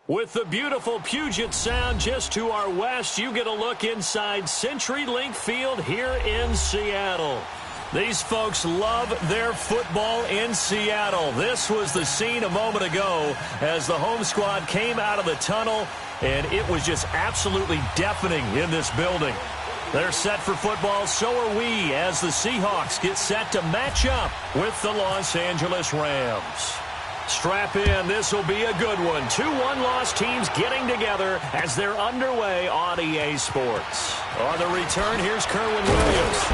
With the beautiful Puget Sound just to our west, you get a look inside CenturyLink Field here in Seattle. These folks love their football in Seattle. This was the scene a moment ago as the home squad came out of the tunnel, and it was just absolutely deafening in this building. They're set for football, so are we, as the Seahawks get set to match up with the Los Angeles Rams. Strap in, this will be a good one. 2 one-loss teams getting together as they're underway on EA Sports. On the return, here's Kerwin Williams.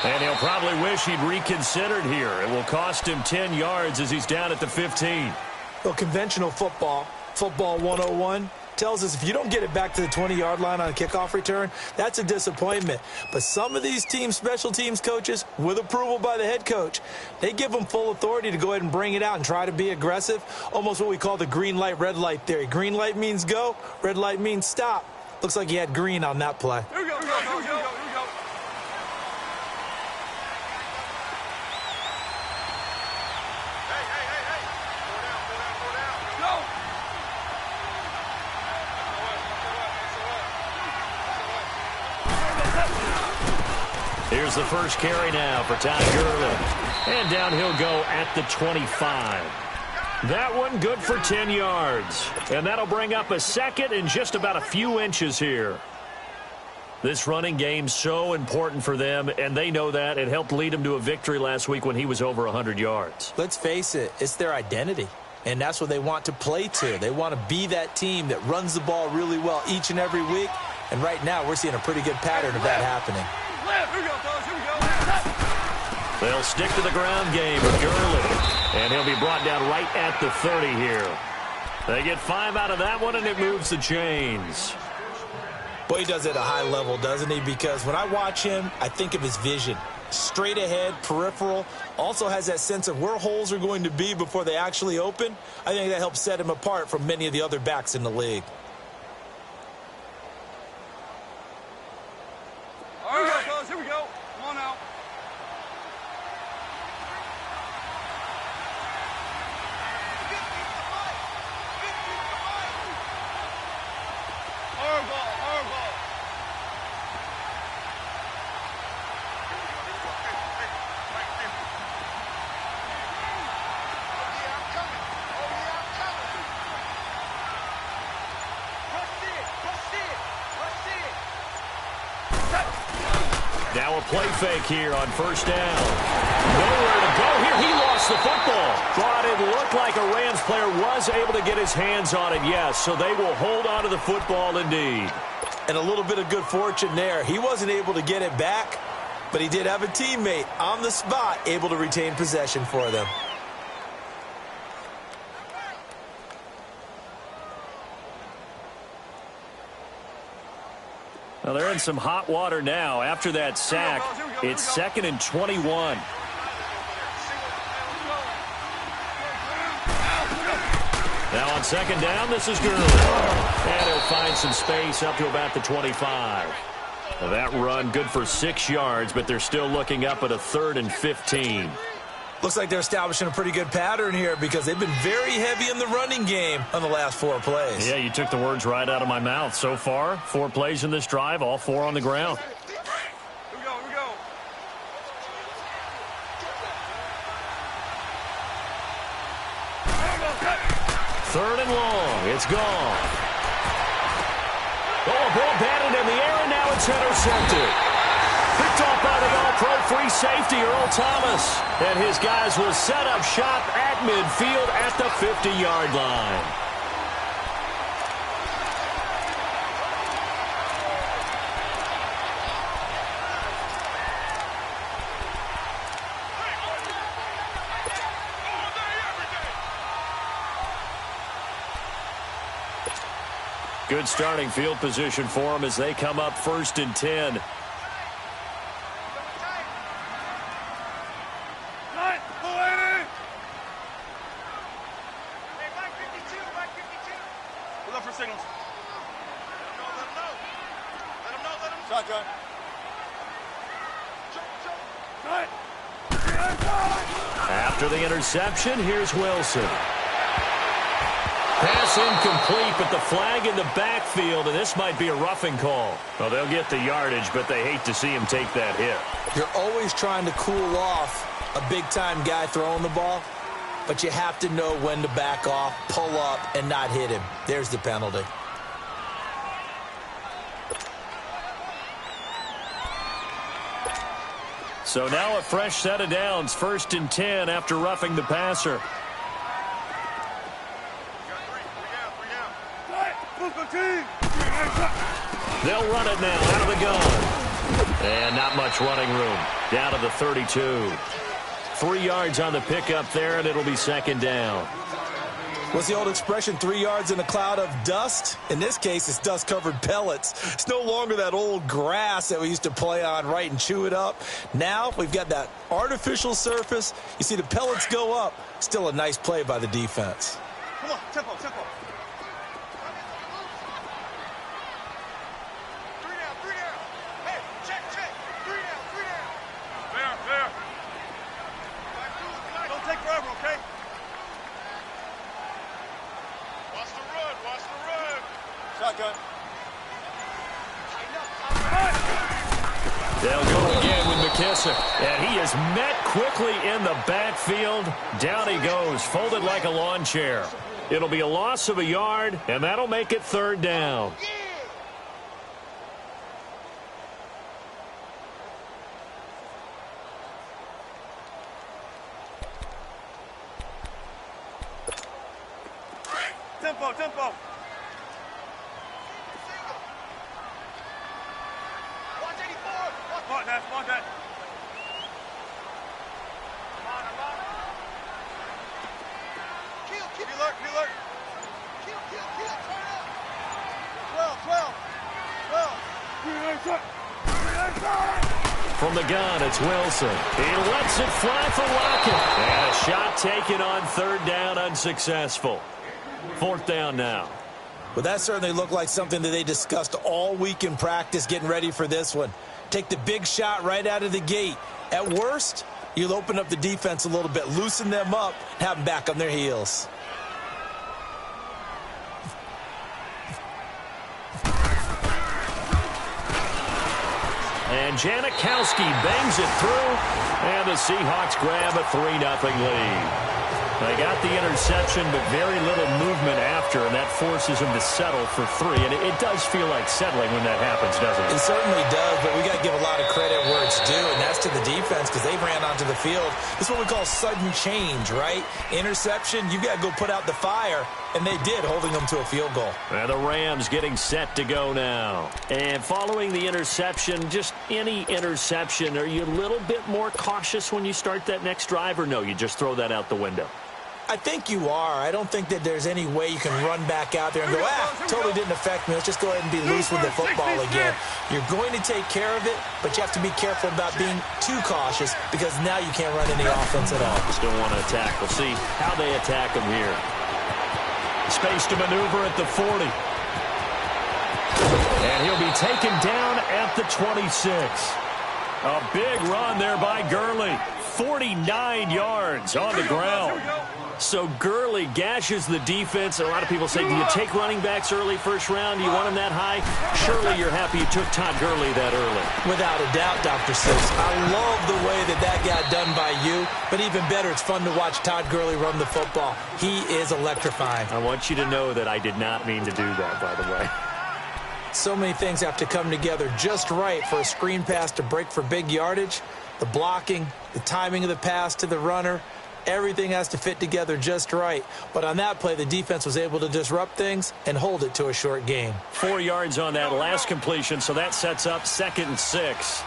And he'll probably wish he'd reconsidered here. It will cost him 10 yards as he's down at the 15. Well, conventional football 101, tells us if you don't get it back to the 20-yard line on a kickoff return, that's a disappointment. But some of these teams, special teams coaches, with approval by the head coach, they give them full authority to go ahead and bring it out and try to be aggressive, almost what we call the green light, red light theory. Green light means go, red light means stop. Looks like he had green on that play. Here we go, here we go, here we go. Here's the first carry now for Ty Gurley. And down he'll go at the 25. That one good for 10 yards. And that'll bring up a second and just about a few inches here. This running game's so important for them, and they know that. It helped lead them to a victory last week when he was over 100 yards. Let's face it, it's their identity. And that's what they want to play to. They want to be that team that runs the ball really well each and every week. And right now, we're seeing a pretty good pattern of that happening. Here we go, fellas. Here we go. They'll stick to the ground game with Gurley. And he'll be brought down right at the 30 here. They get 5 out of that one, and it moves the chains. Boy, he does it at a high level, doesn't he? Because when I watch him, I think of his vision. Straight ahead, peripheral, also has that sense of where holes are going to be before they actually open. I think that helps set him apart from many of the other backs in the league. All right, fellas, here we go. Come on now. Hard ball, hard ball. Now a play fake here on first down. Nowhere to go here. He lost the football. But it looked like a Rams player was able to get his hands on it, yes. So they will hold on to the football indeed. And a little bit of good fortune there. He wasn't able to get it back, but he did have a teammate on the spot able to retain possession for them. Well, they're in some hot water now. After that sack, it's 2nd and 21. Now on second down, this is Gurley. And he'll find some space up to about the 25. Well, that run good for 6 yards, but they're still looking up at a 3rd and 15. Looks like they're establishing a pretty good pattern here because they've been very heavy in the running game on the last 4 plays. Yeah, you took the words right out of my mouth. So far, 4 plays in this drive, all 4 on the ground. Here we go, here we go. Third and long. It's gone. Oh, ball batted in the air, and now it's intercepted. Picked off by the all-pro free safety, Earl Thomas. And his guys will set up shop at midfield at the 50-yard line. Good starting field position for them as they come up 1st and 10. After the interception, here's Wilson. Pass incomplete, but the flag in the backfield, and this might be a roughing call. Well, they'll get the yardage, but they hate to see him take that hit. You're always trying to cool off a big-time guy throwing the ball, but you have to know when to back off, pull up, and not hit him. There's the penalty. So now a fresh set of downs, 1st and 10 after roughing the passer. They'll run it now out of the gun. And not much running room. Down to the 32. 3 yards on the pickup there, and it'll be 2nd down. What's the old expression, 3 yards in a cloud of dust? In this case, it's dust-covered pellets. It's no longer that old grass that we used to play on, right, and chew it up. Now we've got that artificial surface. You see the pellets go up. Still a nice play by the defense. Come on, tempo. 3 down. Hey, check. 3 down. Fair. Don't take forever, okay? Watch the run. Shotgun. They'll go again with McKissick. And he is met quickly in the backfield. Down he goes, folded like a lawn chair. It'll be a loss of a yard, and that'll make it 3rd down. Tempo. Watch 84. Watch that. Kill. Turn up. 12. From the gun, it's Wilson. He lets it fly for Lockett. And a shot taken on 3rd down, unsuccessful. 4th down now. Well, that certainly looked like something that they discussed all week in practice, getting ready for this one. Take the big shot right out of the gate. At worst, you'll open up the defense a little bit, loosen them up, and have them back on their heels. And Janikowski bangs it through, and the Seahawks grab a 3-0 lead. They got the interception, but very little movement after, and that forces them to settle for 3. And it does feel like settling when that happens, doesn't it? It certainly does, but we got to give a lot of credit where it's due, and that's to the defense because they ran onto the field. This is what we call sudden change, right? Interception, you got to go put out the fire, and they did, holding them to a field goal. And the Rams getting set to go now. And following the interception, just any interception, are you a little bit more cautious when you start that next drive, or no, you just throw that out the window? I think you are. I don't think that there's any way you can run back out there and go, totally didn't affect me. Let's just go ahead and be loose with the football again. You're going to take care of it, but you have to be careful about being too cautious because now you can't run any offense at all. Still want to attack. We'll see how they attack them here. Space to maneuver at the 40. And he'll be taken down at the 26. A big run there by Gurley. 49 yards on the ground. So Gurley gashes the defense. A lot of people say, do you take running backs early first round? Do you want them that high? Surely you're happy you took Todd Gurley that early. Without a doubt, Dr. Seuss. I love the way that got done by you. But even better, it's fun to watch Todd Gurley run the football. He is electrifying. I want you to know that I did not mean to do that, by the way. So many things have to come together just right for a screen pass to break for big yardage. The blocking, the timing of the pass to the runner, everything has to fit together just right. But on that play, the defense was able to disrupt things and hold it to a short gain. 4 yards on that last completion, so that sets up 2nd and 6.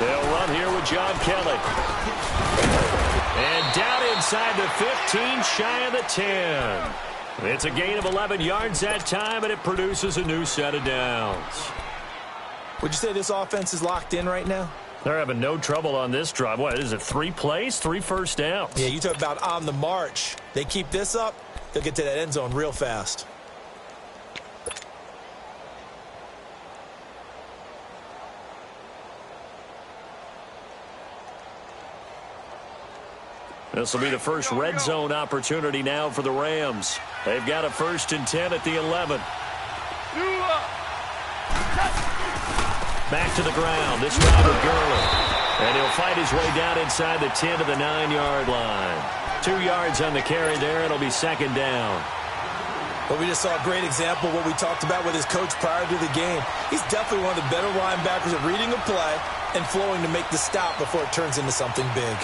They'll run here with John Kelly. And down inside the 15, shy of the 10. It's a gain of 11 yards that time, and it produces a new set of downs. Would you say this offense is locked in right now? They're having no trouble on this drive. What is it, 3 plays, 3 first downs? Yeah, you talk about on the march. They keep this up, they'll get to that end zone real fast. This will be the first red zone opportunity now for the Rams. They've got a 1st and 10 at the 11. Back to the ground, this time with Gurley. And he'll fight his way down inside the 10 to the 9-yard line. 2 yards on the carry there. It'll be 2nd down. But we just saw a great example of what we talked about with his coach prior to the game. He's definitely one of the better linebackers at reading a play and flowing to make the stop before it turns into something big.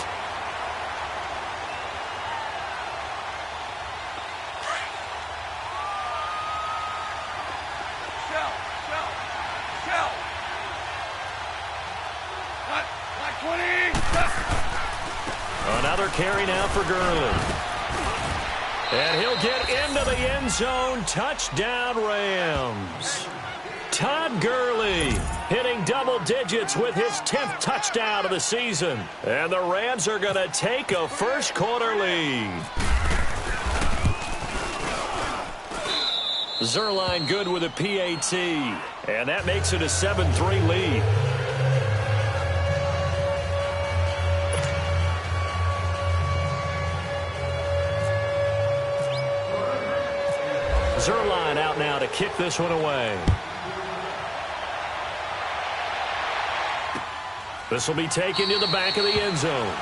Another carry now for Gurley. And he'll get into the end zone. Touchdown, Rams. Todd Gurley hitting double digits with his 10th touchdown of the season. And the Rams are going to take a first-quarter lead. Zerline good with a PAT. And that makes it a 7-3 lead. Zerline out now to kick this one away. This will be taken to the back of the end zone.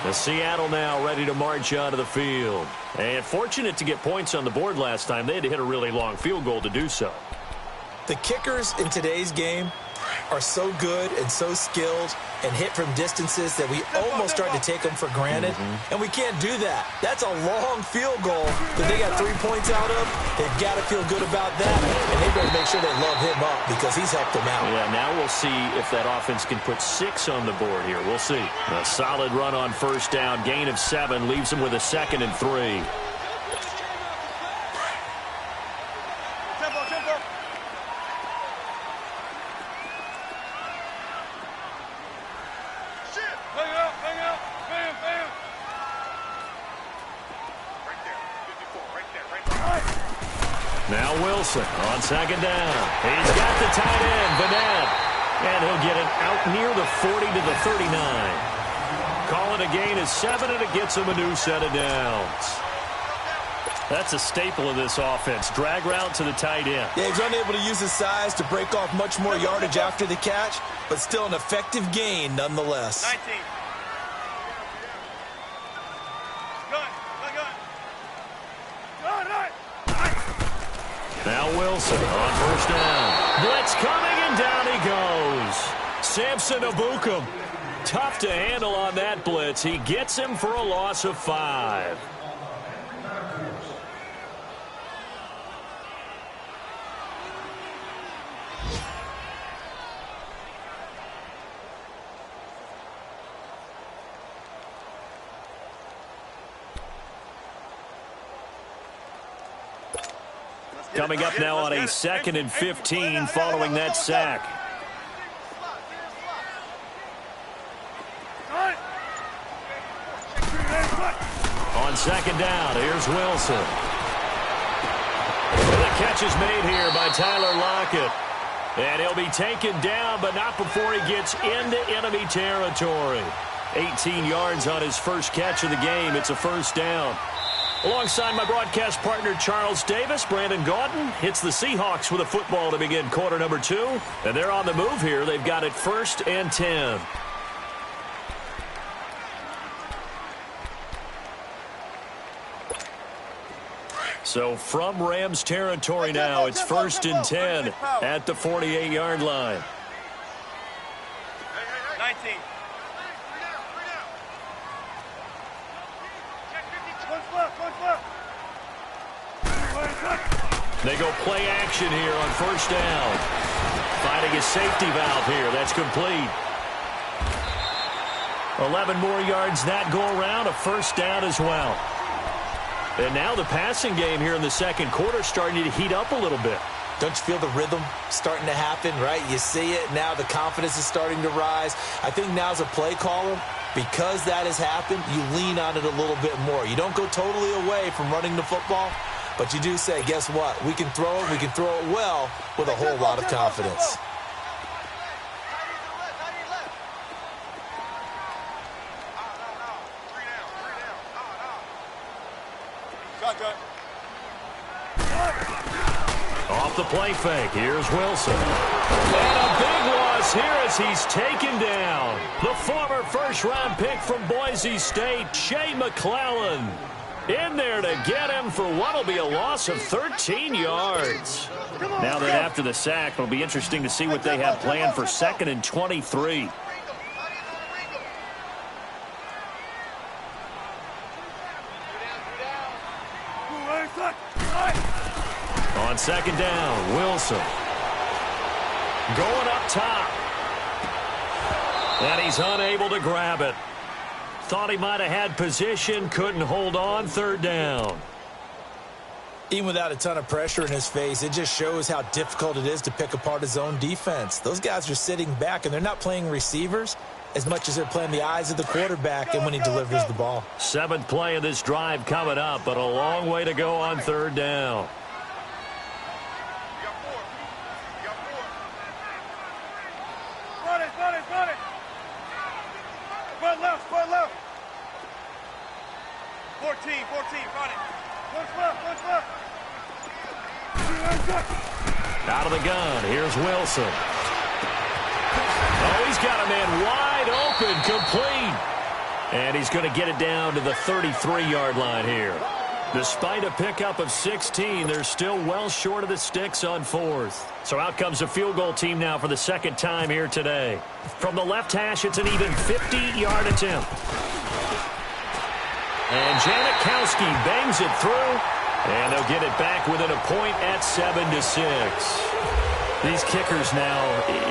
The Seattle now ready to march onto the field. And fortunate to get points on the board last time. They had to hit a really long field goal to do so. The kickers in today's game are so good and so skilled and hit from distances that we almost start to take them for granted. And we can't do that. That's a long field goal that they got 3 points out of. They've got to feel good about that, and they better make sure they love him up because he's helped them out. Yeah, now we'll see if that offense can put 6 on the board here. We'll see. A solid run on 1st down. Gain of 7 leaves them with a 2nd and 3. Now Wilson on 2nd down. He's got the tight end, Vanette. And he'll get it out near the 40 to the 39. Call it a gain of 7, and it gets him a new set of downs. That's a staple of this offense. Drag route to the tight end. Yeah, he's unable to use his size to break off much more yardage after the catch, but still an effective gain nonetheless. 19. Now Wilson on 1st down. Blitz coming, and down he goes. Samson Abukum. Tough to handle on that blitz. He gets him for a loss of 5. Coming up now on a 2nd and 15 following that sack. On 2nd down, here's Wilson. And the catch is made here by Tyler Lockett. And he'll be taken down, but not before he gets into enemy territory. 18 yards on his first catch of the game. It's a 1st down. Alongside my broadcast partner, Charles Davis, Brandon Gaudin hits the Seahawks with a football to begin quarter number 2. And they're on the move here. They've got it 1st and 10. So from Rams territory now, it's 1st and 10 at the 48-yard line. 19. They go play action here on 1st down. Finding a safety valve here. That's complete. 11 more yards that go around. A 1st down as well. And now the passing game here in the 2nd quarter starting to heat up a little bit. Don't you feel the rhythm starting to happen, right? You see it. Now the confidence is starting to rise. I think now as a play caller, because that has happened, you lean on it a little bit more. You don't go totally away from running the football, but you do say, guess what? We can throw it. We can throw it well with a whole lot of confidence. Off the play fake, here's Wilson. And a big loss here as he's taken down. The former first-round pick from Boise State, Shea McClellan, in there to get him for what will be a loss of 13 yards. Now that after the sack, it'll be interesting to see what they have planned for 2nd and 23. On 2nd down, Wilson. Going up top. And he's unable to grab it. Thought he might have had position, couldn't hold on, 3rd down. Even without a ton of pressure in his face, it just shows how difficult it is to pick apart his own defense. Those guys are sitting back, and they're not playing receivers as much as they're playing the eyes of the quarterback and when he delivers the ball. 7th play of this drive coming up, but a long way to go on 3rd down. Front left. 14, front it. Punch left. Out of the gun, here's Wilson. Oh, he's got a man wide open, complete. And he's going to get it down to the 33-yard line here. Despite a pickup of 16, they're still well short of the sticks on 4th. So out comes a field goal team now for the 2nd time here today. From the left hash, it's an even 50-yard attempt. And Janikowski bangs it through, and they'll get it back within a point at 7-6. These kickers now,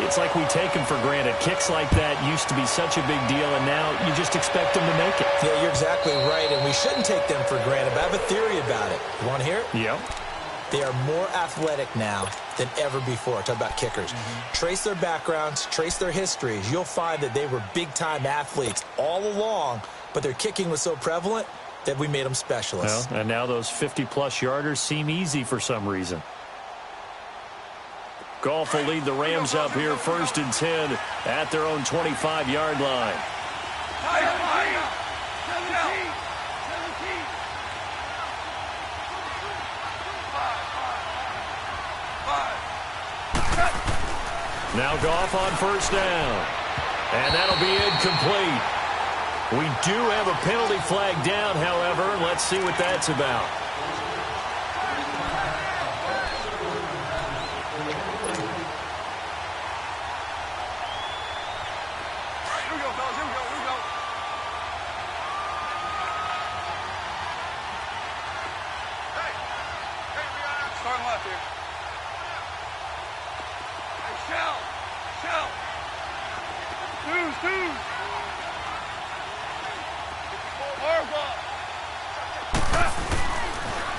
it's like we take them for granted. Kicks like that used to be such a big deal, and now you just expect them to make it. Yeah, you're exactly right, and we shouldn't take them for granted, but I have a theory about it. You want to hear it? Yep. They are more athletic now than ever before. Talk about kickers. Trace their backgrounds, trace their histories. You'll find that they were big-time athletes all along, but their kicking was so prevalent that we made them specialists. Well, and now those 50-plus yarders seem easy for some reason. Goff will lead the Rams up here 1st and 10 at their own 25-yard line. Now Goff on 1st down. And that'll be incomplete. We do have a penalty flag down, however. Let's see what that's about.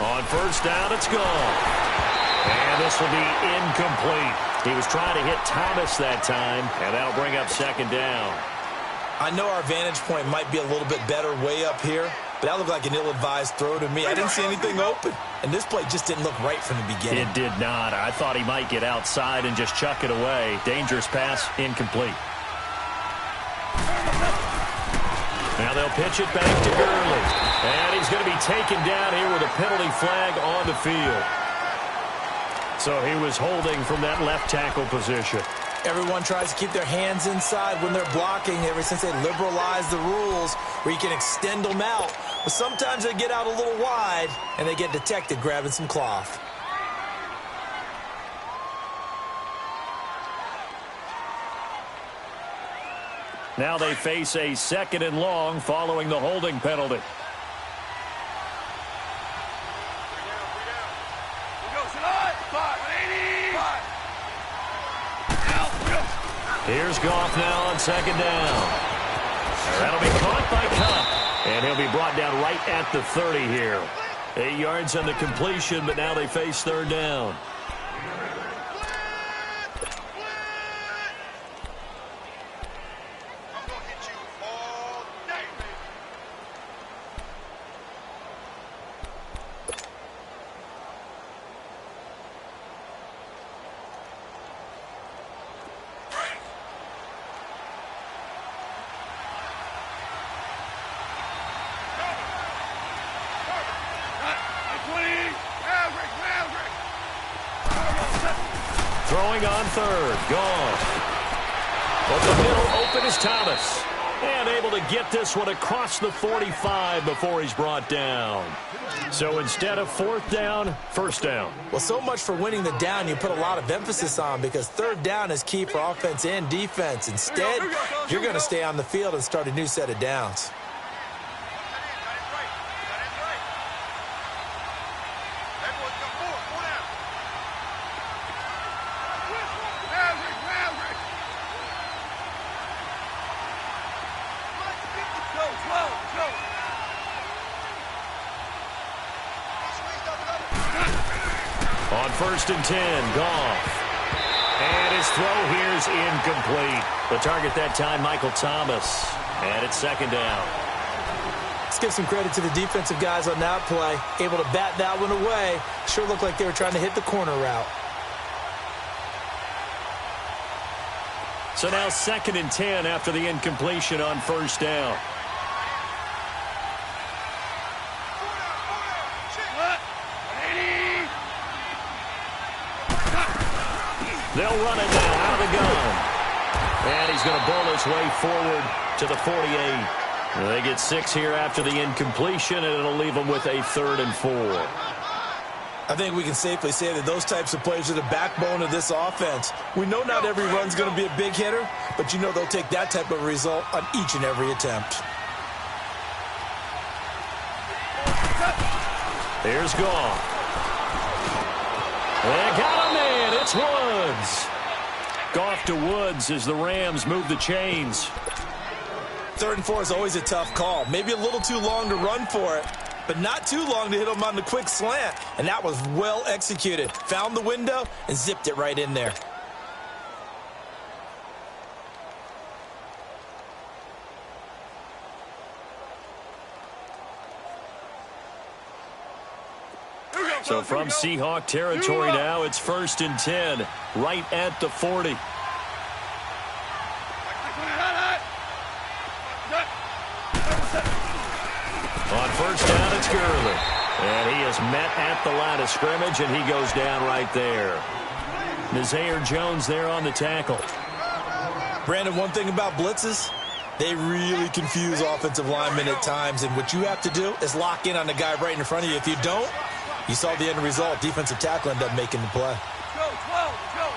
On 1st down, it's gone. And this will be incomplete. He was trying to hit Thomas that time, and that'll bring up 2nd down. I know our vantage point might be a little bit better way up here, but that looked like an ill-advised throw to me. I didn't see anything open, and this play just didn't look right from the beginning. It did not. I thought he might get outside and just chuck it away. Dangerous pass, incomplete. Now they'll pitch it back to Gurley. And he's going to be taken down here with a penalty flag on the field. So he was holding from that left tackle position. Everyone tries to keep their hands inside when they're blocking ever since they liberalized the rules where you can extend them out. But sometimes they get out a little wide and they get detected grabbing some cloth. Now they face a 2nd and long following the holding penalty. Here's Goff now on 2nd down. That'll be caught by Kupp, and he'll be brought down right at the 30 here. 8 yards on the completion, but now they face 3rd down. throwing on third. Goff. But the middle open is Thomas. And able to get this one across the 45 before he's brought down. So instead of fourth down, first down. Well, so much for winning the down you put a lot of emphasis on, because third down is key for offense and defense. Instead, you're going to stay on the field and start a new set of downs. On 1st and 10, Goff. And his throw here is incomplete. The target that time, Michael Thomas. And it's second down. Let's give some credit to the defensive guys on that play. Able to bat that one away. Sure looked like they were trying to hit the corner route. So now 2nd and 10 after the incompletion on first down. They'll run it now out of the gun. And he's going to bowl his way forward to the 48. They get 6 here after the incompletion, and it'll leave them with a 3rd and 4. I think we can safely say that those types of plays are the backbone of this offense. We know not every run's going to be a big hitter, but you know they'll take that type of result on each and every attempt. Here's Goff. They got him in. It's Woods. Goff to Woods as the Rams move the chains. 3rd and 4 is always a tough call. Maybe a little too long to run for it, but not too long to hit him on the quick slant. And that was well executed. Found the window and zipped it right in there. So from Seahawk territory now, it's 1st and 10, right at the 40. On first down, it's Gurley. And he is met at the line of scrimmage, and he goes down right there. Nazir Jones there on the tackle. Brandon, one thing about blitzes, they really confuse offensive linemen at times, and what you have to do is lock in on the guy right in front of you. If you don't, you saw the end result. Defensive tackle ended up making the play. Go, 12, go.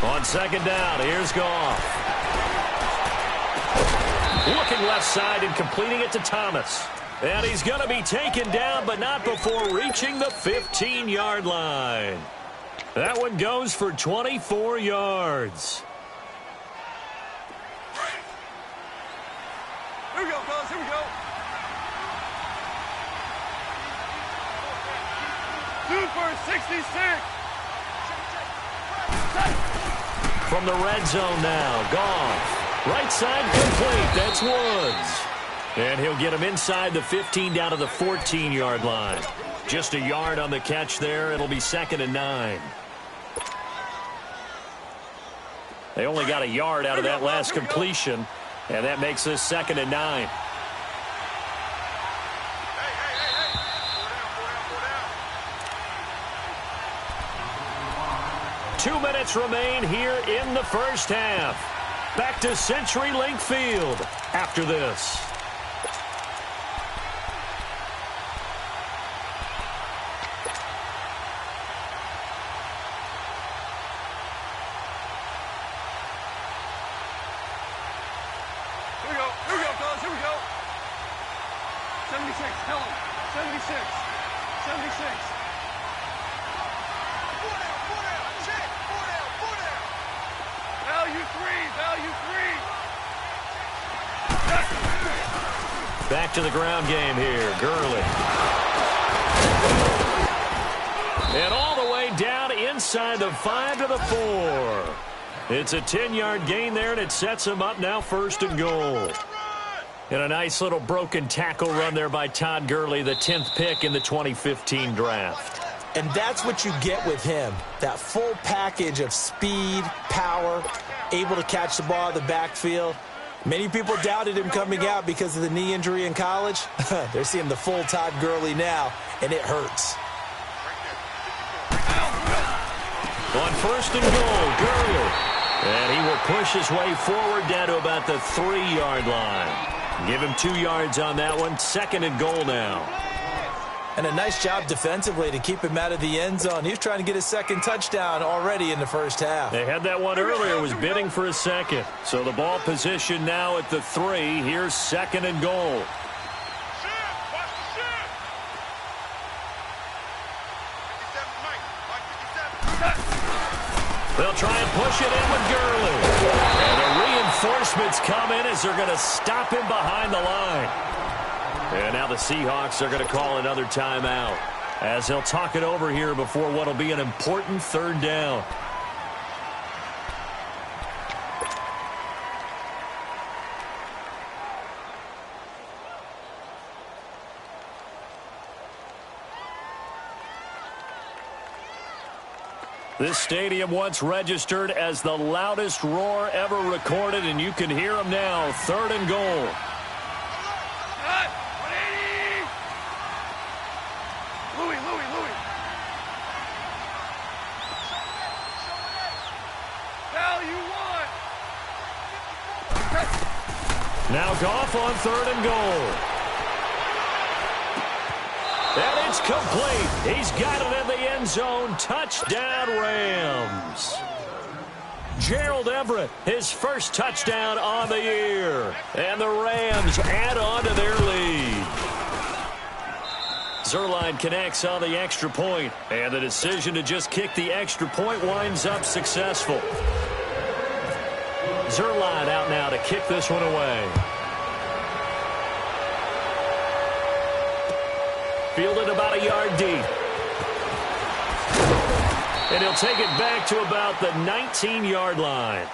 On 2nd down, here's Goff. Looking left side and completing it to Thomas. And he's going to be taken down, but not before reaching the 15-yard line. That one goes for 24 yards. Here we go, fellas, here we go. Super 66. From the red zone now, Goff. Right side complete. That's Woods. And he'll get him inside the 15 down to the 14-yard line. Just a yard on the catch there. It'll be 2nd and 9. They only got a yard out of that last completion, and that makes this 2nd and 9. 2 minutes remain here in the first half. Back to CenturyLink Field after this. Here we go, fellas, here we go. 76, Helen, 76, 76. Value three. Back to the ground game here. Gurley. And all the way down inside the 5 to the 4. It's a 10-yard gain there, and it sets him up now 1st and goal. And a nice little broken tackle run there by Todd Gurley, the 10th pick in the 2015 draft. And that's what you get with him, that full package of speed, power, able to catch the ball in the backfield. Many people doubted him coming out because of the knee injury in college. They're seeing the full Todd Gurley now, and it hurts. On first and goal, Gurley. And he will push his way forward down to about the 3-yard line. Give him 2 yards on that one. Second and goal now. And a nice job defensively to keep him out of the end zone. He was trying to get his second touchdown already in the first half. They had that one earlier, was bidding for a second. So the ball position now at the 3. Here's second and goal. They'll try and push it in with Gurley. And the reinforcements come in as they're going to stop him behind the line. And now the Seahawks are going to call another timeout as they'll talk it over here before what will be an important third down. This stadium once registered as the loudest roar ever recorded, and you can hear them now. Third and goal. Now Goff on third and goal. And it's complete. He's got it in the end zone. Touchdown, Rams. Gerald Everett, his first touchdown on the year. And the Rams add on to their lead. Zerline connects on the extra point. And the decision to just kick the extra point winds up successful. Zerline out now to kick this one away. Fielded about a yard deep. And he'll take it back to about the 19-yard line.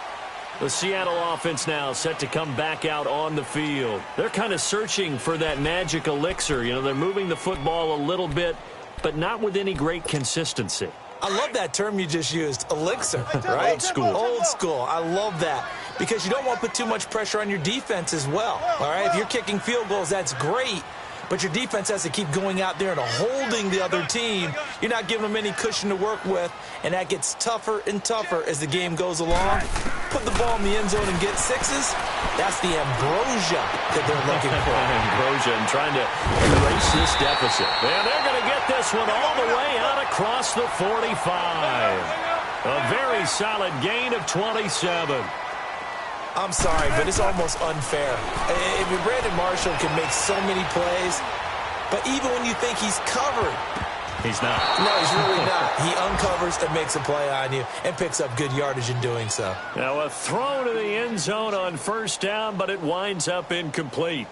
The Seattle offense now set to come back out on the field. They're kind of searching for that magic elixir. You know, they're moving the football a little bit, but not with any great consistency. I love that term you just used, elixir, right? Old school. Old school. I love that because you don't want to put too much pressure on your defense as well, all right? If you're kicking field goals, that's great, but your defense has to keep going out there and holding the other team. You're not giving them any cushion to work with, and that gets tougher and tougher as the game goes along. Put the ball in the end zone and get sixes. That's the ambrosia that they're looking for. Ambrosia and trying to erase this deficit. And they're going to get this one all the way out across the 45. A very solid gain of 27. I'm sorry, but it's almost unfair. I mean, Brandon Marshall can make so many plays, but even when you think he's covered, he's not. No, he's really not. He uncovers and makes a play on you and picks up good yardage in doing so. Now a throw to the end zone on first down, but it winds up incomplete.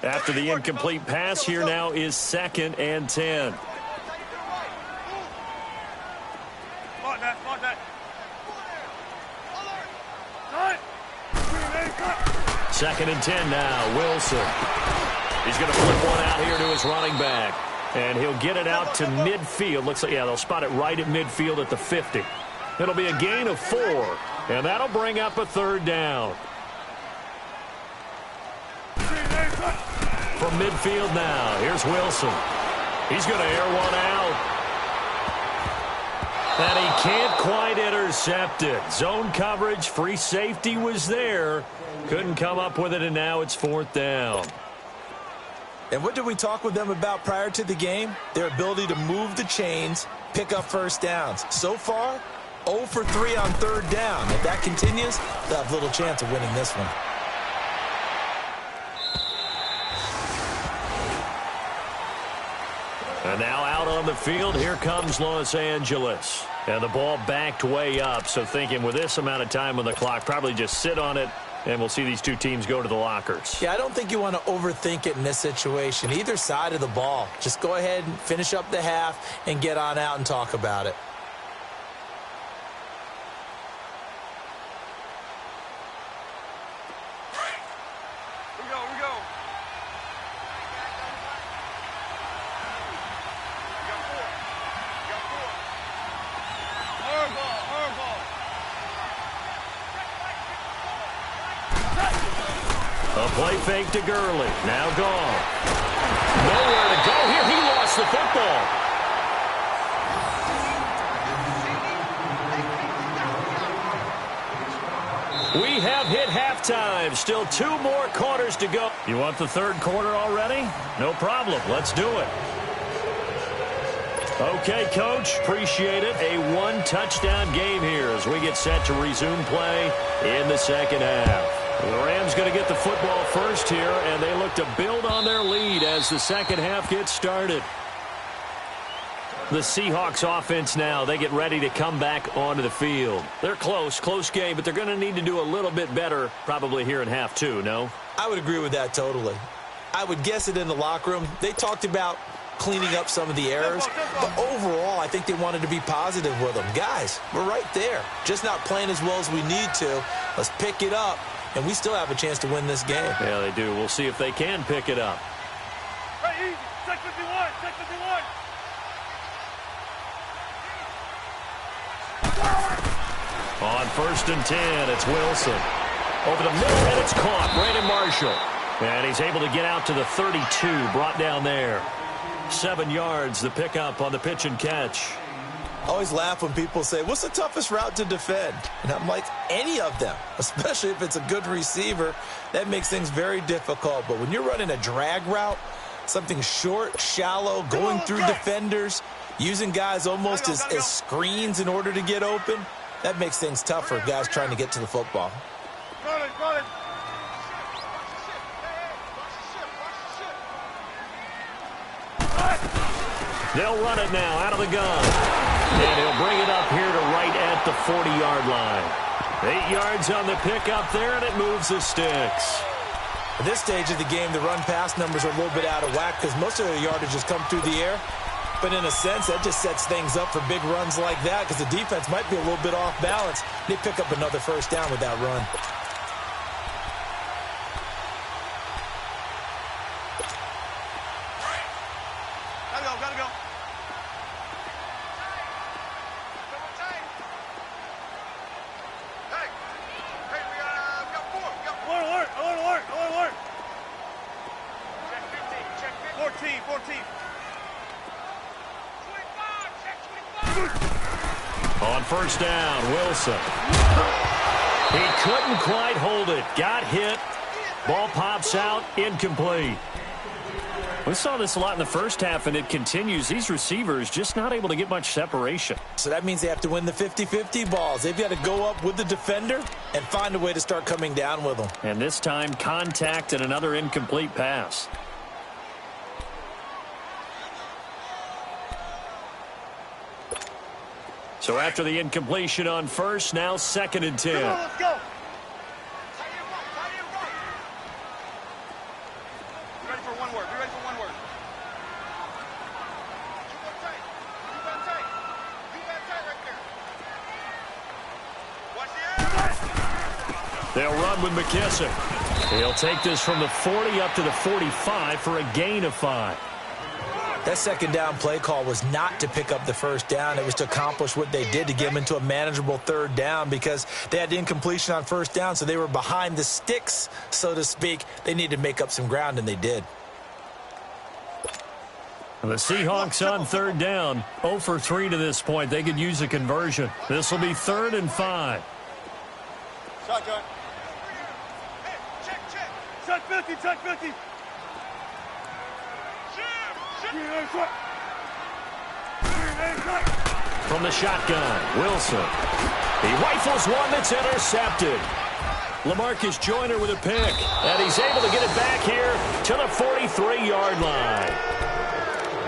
After the incomplete pass, here now is 2nd and 10. Second and 10 now, Wilson. He's going to flip one out here to his running back. And he'll get it out to midfield. Looks like, yeah, they'll spot it right at midfield at the 50. It'll be a gain of 4. And that'll bring up a third down. From midfield now, here's Wilson. He's going to air one out. And he can't quite intercept it. Zone coverage, free safety was there. Couldn't come up with it, and now it's 4th down. And what did we talk with them about prior to the game? Their ability to move the chains, pick up first downs. So far, 0 for 3 on third down. If that continues, they'll have little chance of winning this one. And now out on the field, here comes Los Angeles. And the ball backed way up, so thinking with this amount of time on the clock, probably just sit on it, and we'll see these two teams go to the lockers. Yeah, I don't think you want to overthink it in this situation. Either side of the ball. Just go ahead and finish up the half and get on out and talk about it. fake to Gurley. Now gone. Nowhere to go here. He lost the football. We have hit halftime. Still 2 more quarters to go. You want the third quarter already? No problem. Let's do it. Okay, Coach. Appreciate it. A 1-touchdown game here as we get set to resume play in the second half. The Rams going to get the football first here, and they look to build on their lead as the second half gets started. The Seahawks offense now, they get ready to come back onto the field. They're close game, but they're going to need to do a little bit better probably here in half 2, no? I would agree with that totally. I would guess it in the locker room. They talked about cleaning up some of the errors, but overall, I think they wanted to be positive with them. Guys, we're right there. Just not playing as well as we need to. Let's pick it up, and we still have a chance to win this game. Yeah, they do. We'll see if they can pick it up. Right, easy. Check 51. Check 51. On 1st and 10, it's Wilson. Over the middle, and it's caught. Brandon Marshall. And he's able to get out to the 32, brought down there. 7 yards, the pickup on the pitch and catch. I always laugh when people say, what's the toughest route to defend? And I'm like, any of them, especially if it's a good receiver. That makes things very difficult. But when you're running a drag route, something short, shallow, going through defenders, using guys almost as screens in order to get open, that makes things tough for guys trying to get to the football. Run it. They'll run it now out of the gun. And he'll bring it up here to right at the 40-yard line. 8 yards on the pickup there, and it moves the sticks. At this stage of the game, the run-pass numbers are a little bit out of whack because most of the yardage has come through the air. But in a sense, that just sets things up for big runs like that because the defense might be a little bit off balance. They pick up another first down with that run. Gotta go. Hey, we got 4. Alert. Check 15. 14. 25. On 1st down, Wilson. He couldn't quite hold it. Got hit. Ball pops out. Incomplete. We saw this a lot in the first half, and it continues. These receivers just not able to get much separation. So that means they have to win the 50-50 balls. They've got to go up with the defender and find a way to start coming down with them. And this time, contact and another incomplete pass. So after the incompletion on 1st, now 2nd and 10. Come on, let's go. Be ready for one word. They'll run with McKissick. He'll take this from the 40 up to the 45 for a gain of 5. That second down play call was not to pick up the first down. It was to accomplish what they did to get them into a manageable 3rd down because they had incompletion on 1st down, so they were behind the sticks, so to speak. They needed to make up some ground, and they did. The Seahawks on 3rd down, 0 for 3 to this point. They could use a conversion. This will be 3rd and 5. Shotgun. Hey, check. Check 50. From the shotgun, Wilson. He rifles one that's intercepted. LaMarcus Joyner with a pick, and he's able to get it back here to the 43-yard line.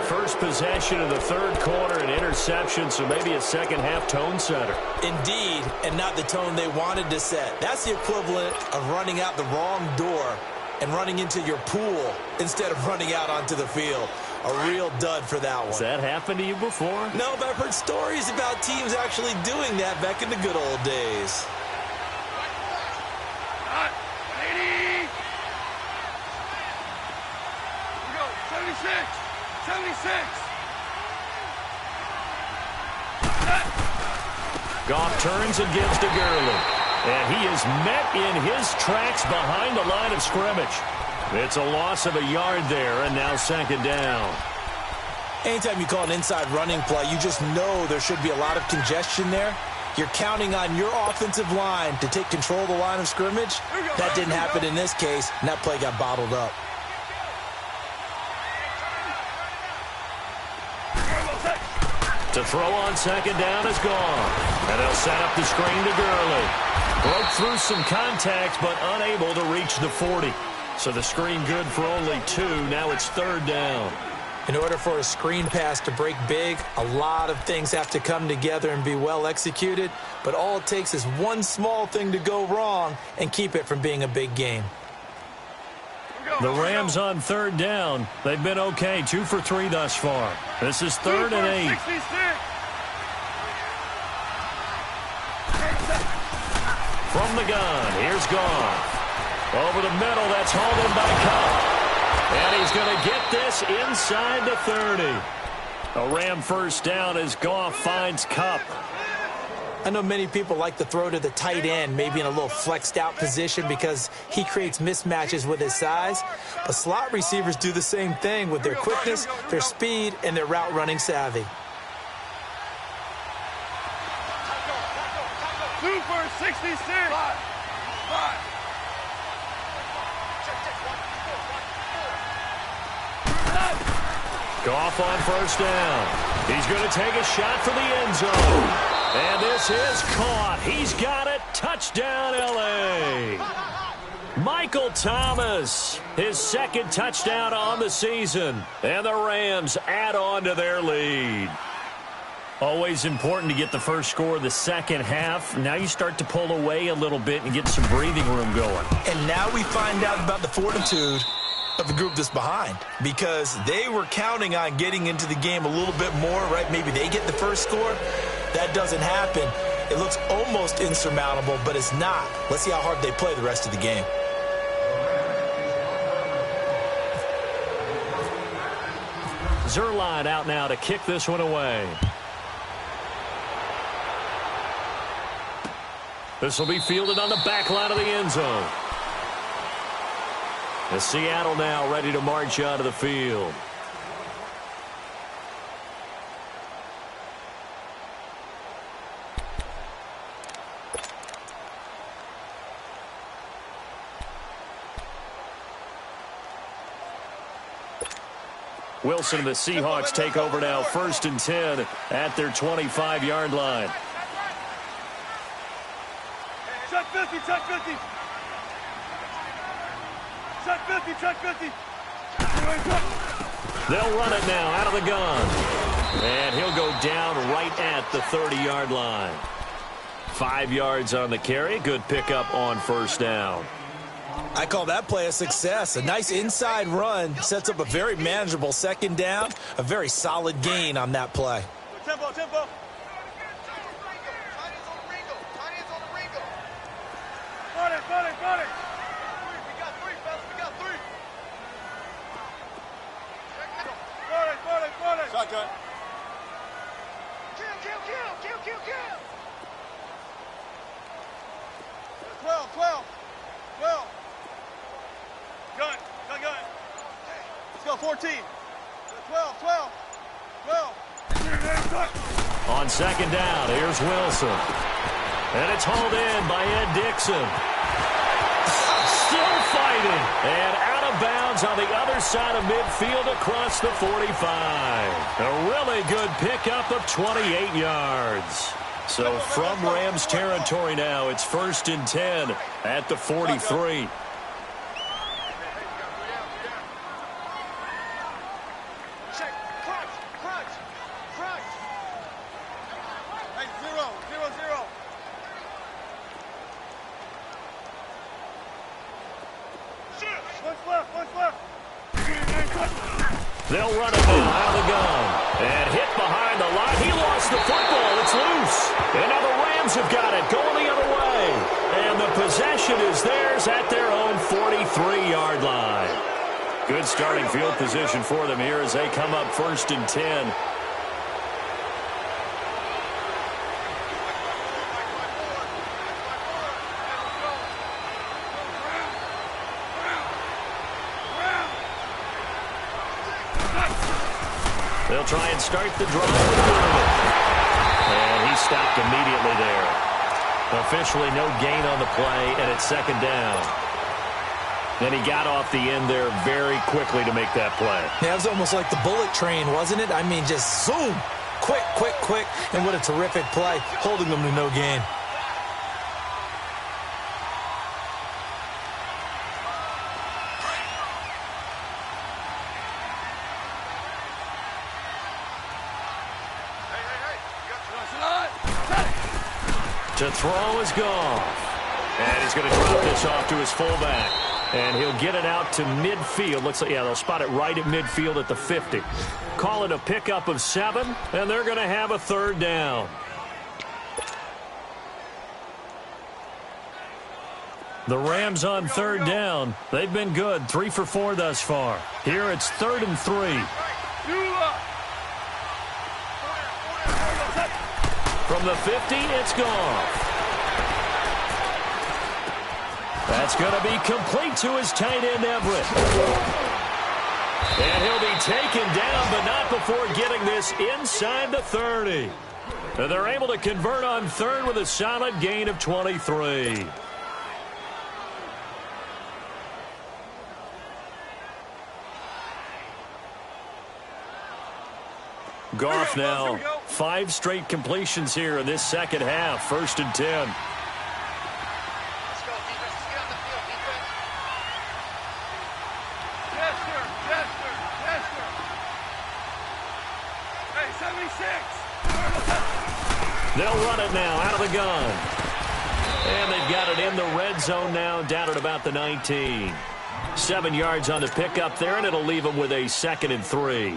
First possession of the 3rd quarter, an interception, so maybe a second-half tone setter. Indeed, and not the tone they wanted to set. That's the equivalent of running out the wrong door and running into your pool instead of running out onto the field. A real dud for that one. Has that happened to you before? No, but I've heard stories about teams actually doing that back in the good old days. Hot. 80. We go. 76. Goff turns and gives to Gurley. And he is met in his tracks behind the line of scrimmage. It's a loss of a yard there, and now second down. Anytime you call an inside running play, you just know there should be a lot of congestion there. You're counting on your offensive line to take control of the line of scrimmage. That didn't happen in this case, and that play got bottled up. To throw on second down is gone. And they'll set up the screen to Gurley. Broke through some contacts, but unable to reach the 40. So the screen good for only 2. Now it's third down. In order for a screen pass to break big, a lot of things have to come together and be well executed. But all it takes is one small thing to go wrong and keep it from being a big game. The Rams on third down. They've been okay, 2 for 3 thus far. This is 3rd and 8. From the gun, here's Goff. Over the middle, that's hauled in by Cup. And he's going to get this inside the 30. A Ram first down as Goff finds Cup. I know many people like to throw to the tight end, maybe in a little flexed out position because he creates mismatches with his size. But slot receivers do the same thing with their quickness, their speed, and their route running savvy. 2 for 66. Goff on first down. He's going to take a shot for the end zone. And this is caught. He's got it. Touchdown, L.A. Michael Thomas, his second touchdown on the season. And the Rams add on to their lead. Always important to get the first score of the second half. Now you start to pull away a little bit and get some breathing room going. And now we find out about the fortitude of the group that's behind, because they were counting on getting into the game a little bit more, right? Maybe they get the first score. That doesn't happen. It looks almost insurmountable, but it's not. Let's see how hard they play the rest of the game. Zerline out now to kick this one away. This will be fielded on the back line of the end zone. The Seattle now ready to march out of the field. Wilson and the Seahawks take over now, 1st and 10 at their 25-yard line. Check 50, check 50. Check 50, check 50. They'll run it now out of the gun. And he'll go down right at the 30-yard line. 5 yards on the carry. Good pickup on first down. I call that play a success. A nice inside run sets up a very manageable second down. A very solid gain on that play. Tempo, tempo. Got it. We got 3, fellas. We got 3. Got it. Shotgun. Kill. 12. Gun. Let's go, 14. 12. On second down, here's Wilson. And it's hauled in by Ed Dixon. Still fighting. And out of bounds on the other side of midfield across the 45. A really good pickup of 28 yards. So from Rams territory now, it's 1st and 10 at the 43. They'll run it now out of the gun. And hit behind the line. He lost the football. It's loose. And now the Rams have got it going the other way. And the possession is theirs at their own 43-yard line. Good starting field position for them here as they come up 1st and 10. They'll try and start the drive with Gurley. And he stopped immediately there. Officially no gain on the play, and it's second down. Then he got off the end there very quickly to make that play. Yeah, it was almost like the bullet train, wasn't it? I mean, just zoom. Quick, quick, quick. And what a terrific play, holding them to no gain. To throw is Goff. And he's going to drop this off to his fullback. And he'll get it out to midfield. Looks like, yeah, they'll spot it right at midfield at the 50. Call it a pickup of 7, and they're going to have a third down. The Rams on third down. They've been good, 3 for 4 thus far. Here it's 3rd and 3. From the 50, it's Goff. That's going to be complete to his tight end, Everett. And he'll be taken down, but not before getting this inside the 30. And they're able to convert on third with a solid gain of 23. Goff now, 5 straight completions here in this second half. 1st and 10. Let's go, defense. Let's get on the field, defense. Yes, sir. Yes, sir. Yes, sir. Hey, 76. They'll run it now out of the gun. And they've got it in the red zone now, down at about the 19. 7 yards on the pickup there, and it'll leave them with a 2nd and 3.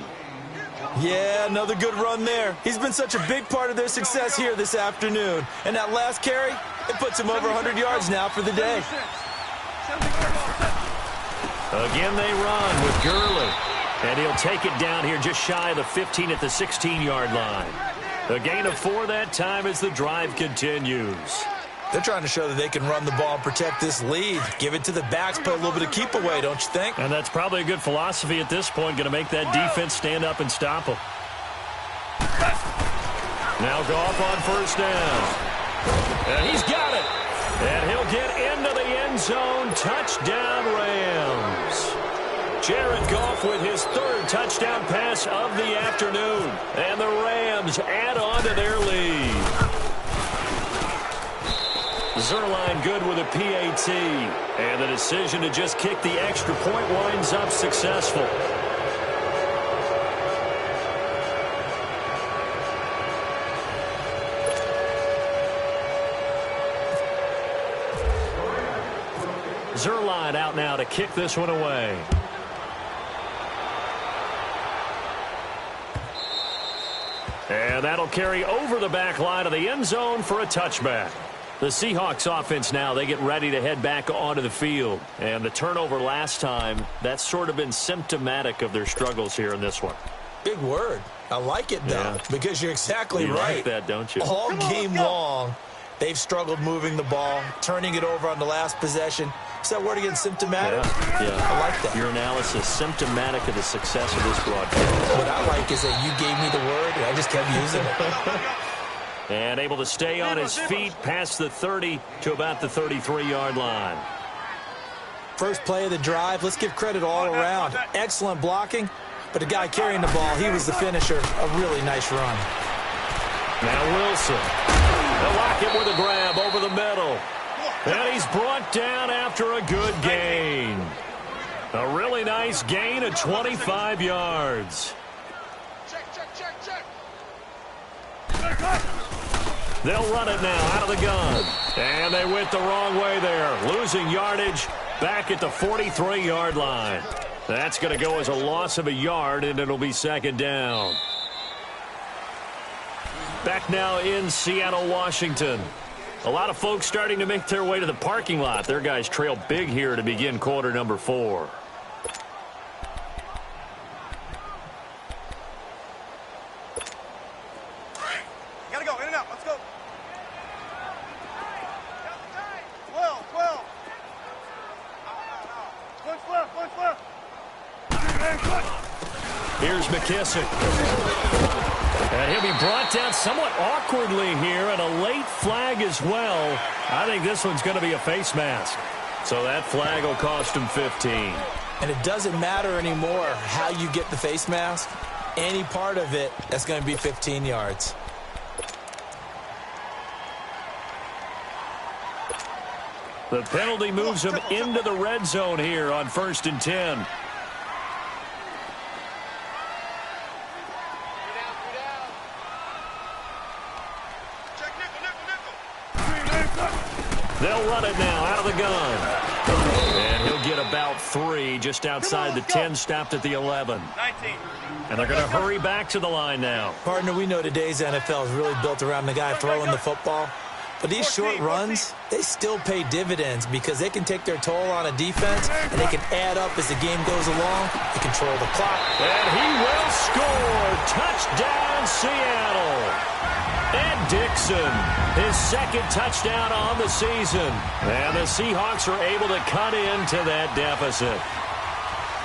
Yeah, another good run there. He's been such a big part of their success here this afternoon. And that last carry, it puts him over 100 yards now for the day. Again, they run with Gurley. And he'll take it down here just shy of the 15 at the 16-yard line. A gain of 4 that time as the drive continues. They're trying to show that they can run the ball and protect this lead. Give it to the backs, put a little bit of keep away, don't you think? And that's probably a good philosophy at this point, going to make that defense stand up and stop them. Now Goff on 1st down. And he's got it. And he'll get into the end zone. Touchdown, Rams. Jared Goff with his 3rd touchdown pass of the afternoon. And the Rams add on to their lead. Zerline good with a PAT. And the decision to just kick the extra point winds up successful. Zerline out now to kick this one away. And that'll carry over the back line of the end zone for a touchback. The Seahawks offense now, they get ready to head back onto the field. And the turnover last time, that's sort of been symptomatic of their struggles here in this one. Big word. I like it, though, because you're exactly you right. Like that, don't you? All game long, they've struggled moving the ball, turning it over on the last possession. Is that word again, symptomatic? Yeah. I like that. Your analysis, symptomatic of the success of this broadcast. What I like is that you gave me the word, and I just kept using it. And able to stay on his feet past the 30 to about the 33-yard line. First play of the drive. Let's give credit all around. Excellent blocking, but the guy carrying the ball, he was the finisher. A really nice run. Now Wilson. They'll lock it with a grab over the middle. And he's brought down after a good gain. A really nice gain of 25 yards. Check. They'll run it now out of the gun. And they went the wrong way there. Losing yardage back at the 43-yard line. That's going to go as a loss of a yard, and it'll be 2nd down. Back now in Seattle, Washington. A lot of folks starting to make their way to the parking lot. Their guys trail big here to begin quarter number 4. Gotta go, in and out, let's go. 12. Punch left. Here's McKissick. And he'll be brought down somewhat awkwardly here, and a late flag as well. I think this one's going to be a face mask. So that flag will cost him 15. And it doesn't matter anymore how you get the face mask. Any part of it, that's going to be 15 yards. The penalty moves him into the red zone here on 1st and 10. They'll run it now out of the gun. And he'll get about 3 just outside the 10, stopped at the 11. 19. And they're going to hurry back to the line now. Partner, we know today's NFL is really built around the guy throwing the football. But these short runs, they still pay dividends because they can take their toll on a defense, and they can add up as the game goes along and control the clock. And he will score. Touchdown, Seattle. Ed Dixon, his second touchdown on the season. And the Seahawks are able to cut into that deficit.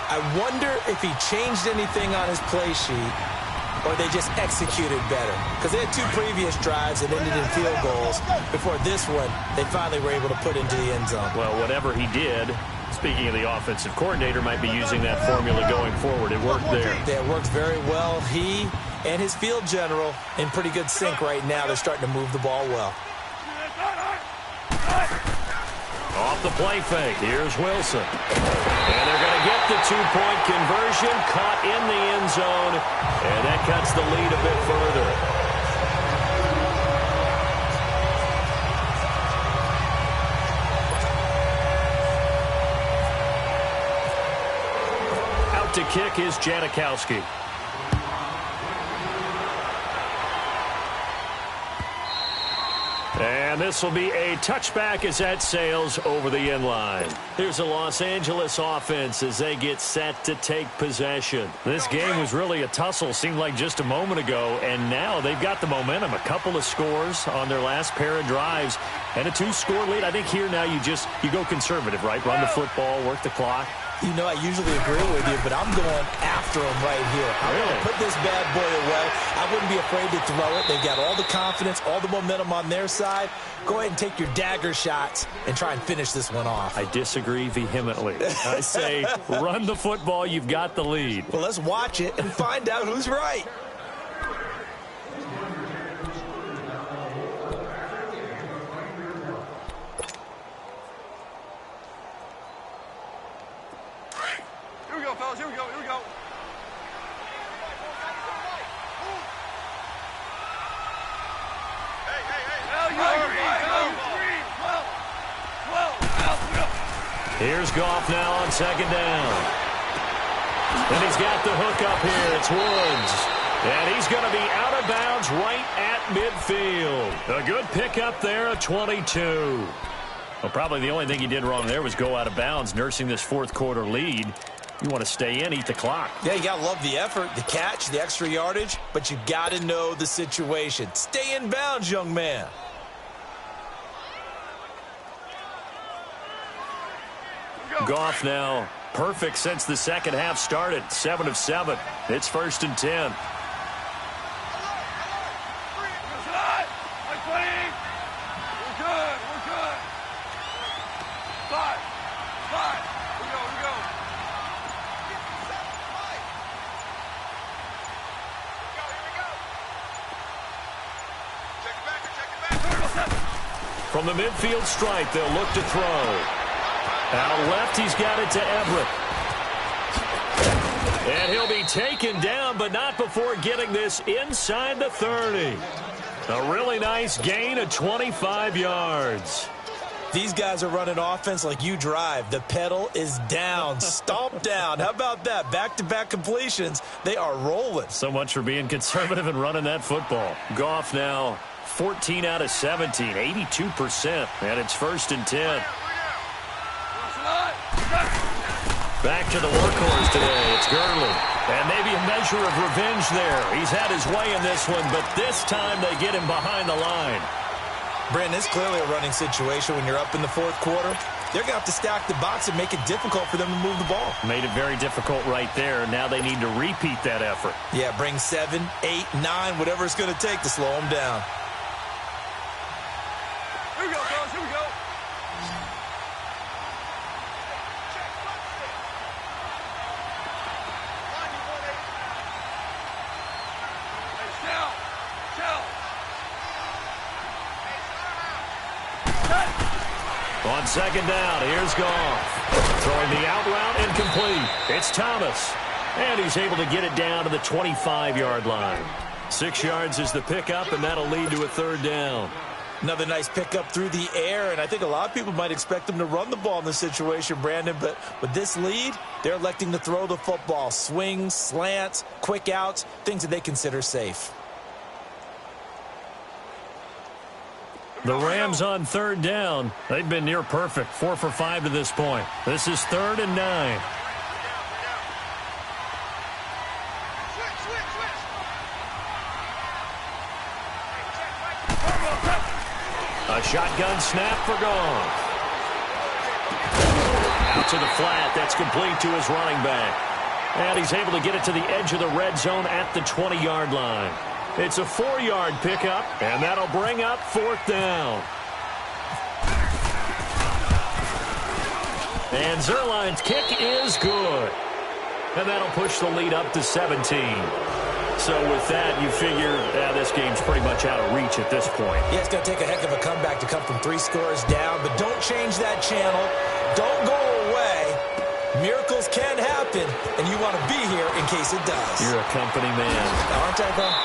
I wonder if he changed anything on his play sheet, or they just executed better. Because they had 2 previous drives that ended in field goals. Before this one, they finally were able to put into the end zone. Well, whatever he did, speaking of the offensive coordinator, might be using that formula going forward. It worked there. Yeah, it worked very well. He and his field general in pretty good sync right now. They're starting to move the ball well. Off the play fake, here's Wilson. And they're going to get the 2-point conversion, caught in the end zone, and that cuts the lead a bit further. Out to kick is Janikowski. And this will be a touchback as that sails over the end line. Here's the Los Angeles offense as they get set to take possession. This game was really a tussle, seemed like just a moment ago, and now they've got the momentum. A couple of scores on their last pair of drives and a 2-score lead. I think here now you go conservative, right? Run the football, work the clock. You know, I usually agree with you, but I'm going after him right here. I'm going to put this bad boy away. I wouldn't be afraid to throw it. They've got all the confidence, all the momentum on their side. Go ahead and take your dagger shots and try and finish this one off. I disagree vehemently. I say run the football. You've got the lead. Well, let's watch it and find out who's right. Here we go, fellas. Here we go. Here we go. Hey, hey, hey. Here's Goff now on 2nd down. And he's got the hook up here. It's Woods. And he's going to be out of bounds right at midfield. A good pickup there at 22. Well, probably the only thing he did wrong there was go out of bounds, nursing this 4th quarter lead. You want to stay in, eat the clock. Yeah, you got to love the effort, the catch, the extra yardage, but you got to know the situation. Stay in bounds, young man. Goff now perfect since the second half started. 7 of 7. It's 1st and 10. From the midfield stripe, they'll look to throw. Out left, he's got it to Everett. And he'll be taken down, but not before getting this inside the 30. A really nice gain of 25 yards. These guys are running offense like you drive. The pedal is down, stomp down. How about that? Back-to-back completions. They are rolling. So much for being conservative and running that football. Goff now 14 out of 17, 82%. And it's 1st and 10. Back to the workhorse today. It's Gurley. And maybe a measure of revenge there. He's had his way in this one, but this time they get him behind the line. Brandon, it's clearly a running situation when you're up in the 4th quarter. they're going to have to stack the box and make it difficult for them to move the ball. Made it very difficult right there. Now they need to repeat that effort. Yeah, bring 7, 8, 9, whatever it's going to take to slow them down. Here we go, fellas. Here we go. On second down, here's Goff. Throwing the out route incomplete. It's Thomas. And he's able to get it down to the 25-yard line. 6 yards is the pickup, and that'll lead to a third down. Another nice pickup through the air, and I think a lot of people might expect them to run the ball in this situation, Brandon, but with this lead, they're electing to throw the football. Swings, slants, quick outs, things that they consider safe. The Rams on third down. They've been near perfect, 4 for 5 to this point. This is 3rd and 9. A shotgun snap for Goff. Out to the flat. That's complete to his running back. And he's able to get it to the edge of the red zone at the 20-yard line. It's a 4-yard pickup, and that'll bring up 4th down. And Zerline's kick is good. And that'll push the lead up to 17. So with that, you figure this game's pretty much out of reach at this point. Yeah, it's going to take a heck of a comeback to come from 3 scores down, but don't change that channel. Don't go away. Miracles can happen, and you want to be here in case it does. You're a company man. Aren't I, though?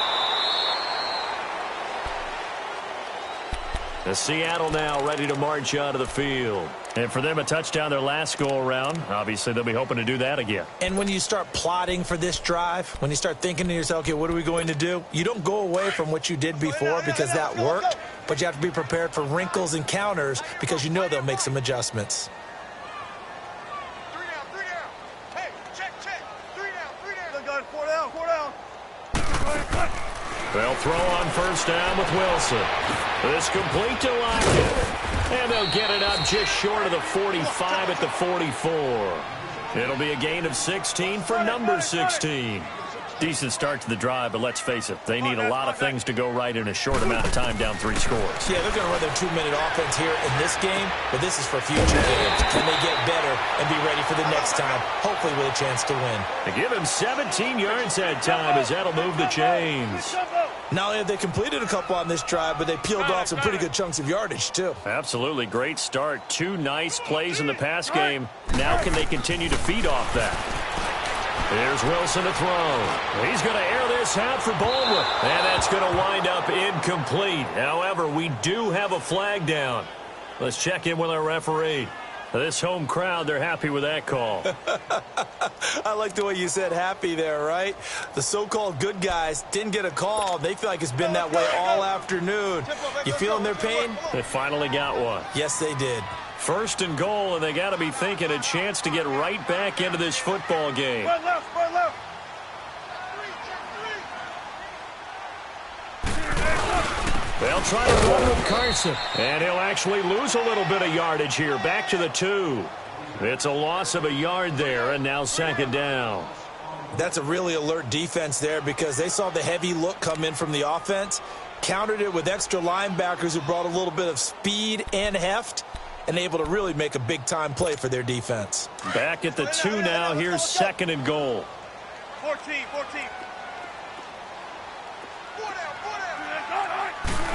The Seattle now ready to march out of the field. And for them, a touchdown their last go-around. Obviously, they'll be hoping to do that again. And when you start plotting for this drive, when you start thinking to yourself, okay, what are we going to do? You don't go away from what you did before because that worked, but you have to be prepared for wrinkles and counters because you know they'll make some adjustments. 3 down. Hey, check. 3 down. Look, guys, 4 down. They'll throw on first down with Wilson. This complete to Lockett. And they'll get it up just short of the 45 at the 44. It'll be a gain of 16 for number 16. Decent start to the drive, but let's face it, they need a lot of things to go right in a short amount of time down 3 scores. Yeah, they're going to run their 2-minute offense here in this game, but this is for future games. Can they get better and be ready for the next time, hopefully with a chance to win? They give him 17 yards that time as that'll move the chains. Not only have they completed a couple on this drive, but they peeled off some pretty good chunks of yardage, too. Absolutely. Great start. 2 nice plays in the pass game. Now can they continue to feed off that? Here's Wilson to throw. He's going to air this out for Baldwin. And that's going to wind up incomplete. However, we do have a flag down. Let's check in with our referee. This home crowd, they're happy with that call. I like the way you said happy there, right? The so-called good guys didn't get a call. They feel like it's been that way all afternoon. You feeling their pain? They finally got one. Yes, they did. 1st and goal, and they got to be thinking a chance to get right back into this football game. Spread left. They'll try to run with Carson, and he'll actually lose a little bit of yardage here. Back to the 2. It's a loss of a yard there, and now 2nd down. That's a really alert defense there because they saw the heavy look come in from the offense, countered it with extra linebackers who brought a little bit of speed and heft, and able to really make a big-time play for their defense. Back at the 2 now. Here's 2nd and goal. 14.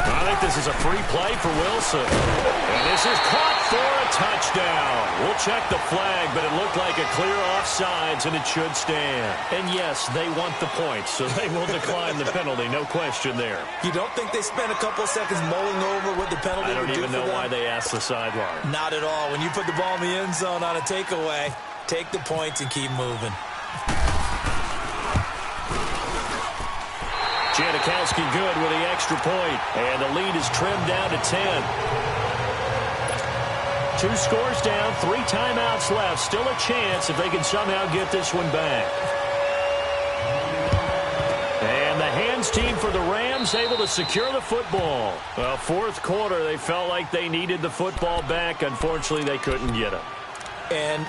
I think this is a free play for Wilson. And this is caught for a touchdown. We'll check the flag, but it looked like a clear offsides, and it should stand. And yes, they want the points, so they will decline the penalty. No question there. You don't think they spent a couple seconds mulling over what the penalty would do for them? I don't even know why they asked the sideline. Not at all. When you put the ball in the end zone on a takeaway, take the points and keep moving. Janikowski good with the extra point, and the lead is trimmed down to 10. 2 scores down, 3 timeouts left. Still a chance if they can somehow get this one back. And the hand hands team for the Rams able to secure the football. Well, fourth quarter, they felt like they needed the football back. Unfortunately, they couldn't get it. And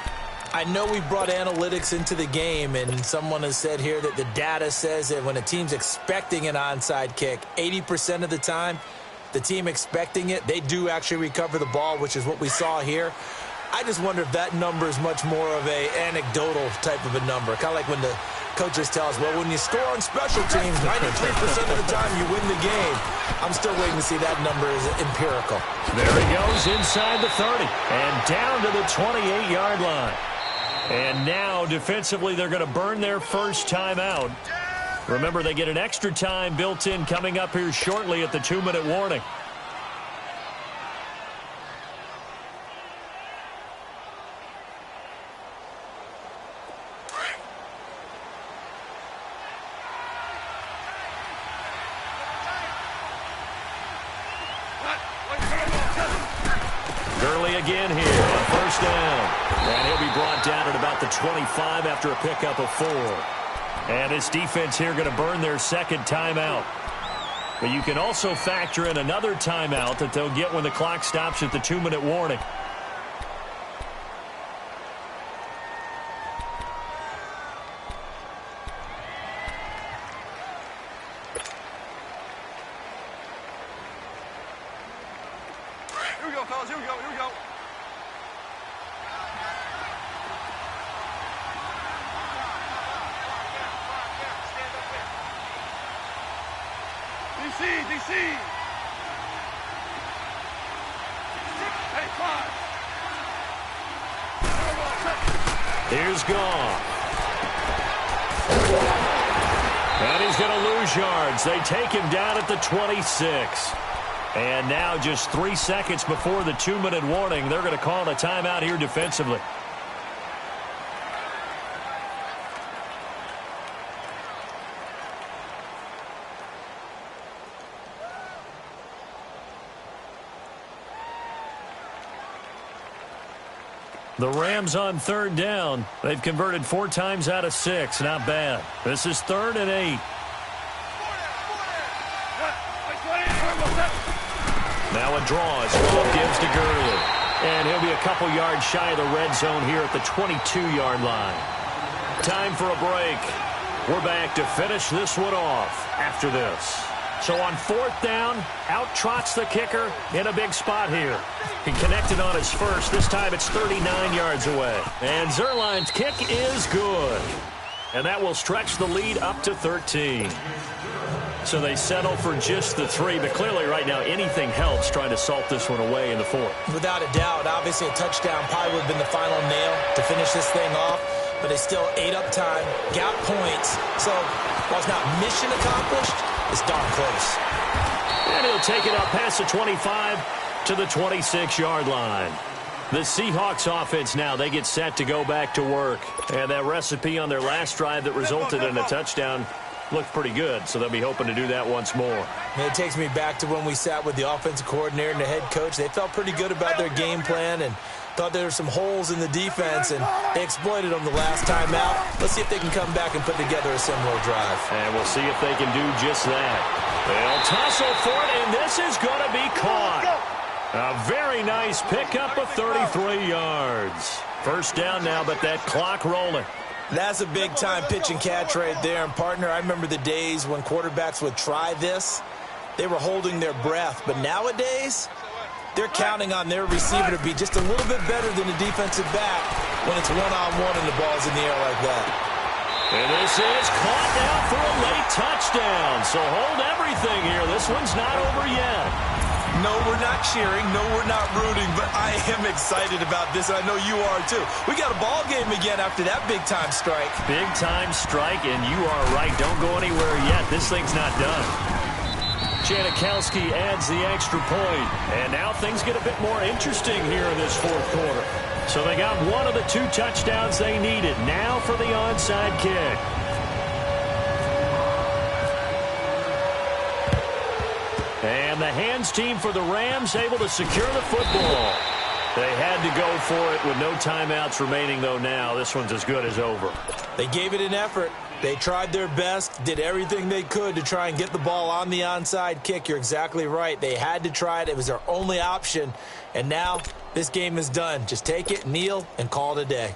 I know we brought analytics into the game, and someone has said here that the data says that when a team's expecting an onside kick, 80% of the time, the team expecting it, they do actually recover the ball, which is what we saw here. I just wonder if that number is much more of a anecdotal type of a number. Kind of like when the coaches tell us, well, when you score on special teams, 93% of the time you win the game. I'm still waiting to see that number is empirical. There he goes inside the 30 and down to the 28-yard line. And now, defensively, they're going to burn their first timeout. Remember, they get an extra time built in coming up here shortly at the 2-minute warning. Gurley again here on first down. And he'll be brought down at about the 25 after a pickup of 4. And this defense here going to burn their second timeout. But you can also factor in another timeout that they'll get when the clock stops at the 2-minute warning. Here we go, fellas. Here we go. Here we go. DC. Hey, 5. Here's Goff. And he's going to lose yards. They take him down at the 26. And now just 3 seconds before the 2-minute warning, they're going to call a timeout here defensively. The Rams on third down. They've converted 4 times out of 6. Not bad. This is 3rd and 8. Now a draw as Goff gives to Gurley. And he'll be a couple yards shy of the red zone here at the 22-yard line. Time for a break. We're back to finish this one off after this. So on 4th down, out trots the kicker in a big spot here. He connected on his first. This time it's 39 yards away. And Zuerlein's kick is good. And that will stretch the lead up to 13. So they settle for just the 3, but clearly right now anything helps trying to salt this one away in the 4th. Without a doubt, obviously a touchdown probably would have been the final nail to finish this thing off, but they still ate up time, got points. So while it's not mission accomplished, it's darn close. And he'll take it up past the 25 to the 26-yard line. The Seahawks offense now, they get set to go back to work. And that recipe on their last drive that resulted in a touchdown looked pretty good, so they'll be hoping to do that once more. And it takes me back to when we sat with the offensive coordinator and the head coach. They felt pretty good about their game plan and thought there were some holes in the defense, and they exploited them the last time out. Let's see if they can come back and put together a similar drive. And we'll see if they can do just that. They'll tussle for it, and this is going to be caught. A very nice pickup of 33 yards. First down now, but that clock rolling. That's a big-time pitch and catch right there. And, partner, I remember the days when quarterbacks would try this. They were holding their breath. But nowadays, they're counting on their receiver to be just a little bit better than the defensive back when it's one-on-one and the ball's in the air like that. And this is caught now for a late touchdown. So hold everything here. This one's not over yet. No, we're not cheering. No, we're not rooting. But I am excited about this, and I know you are too. We got a ball game again after that big-time strike. Big-time strike, and you are right. Don't go anywhere yet. This thing's not done. Janikowski adds the extra point. And now things get a bit more interesting here in this 4th quarter. So they got one of the 2 touchdowns they needed. Now for the onside kick. And the hands team for the Rams able to secure the football. They had to go for it with no timeouts remaining, though, now. This one's as good as over. They gave it an effort. They tried their best, did everything they could to try and get the ball on the onside kick. You're exactly right. They had to try it. It was their only option. And now this game is done. Just take it, kneel, and call it a day.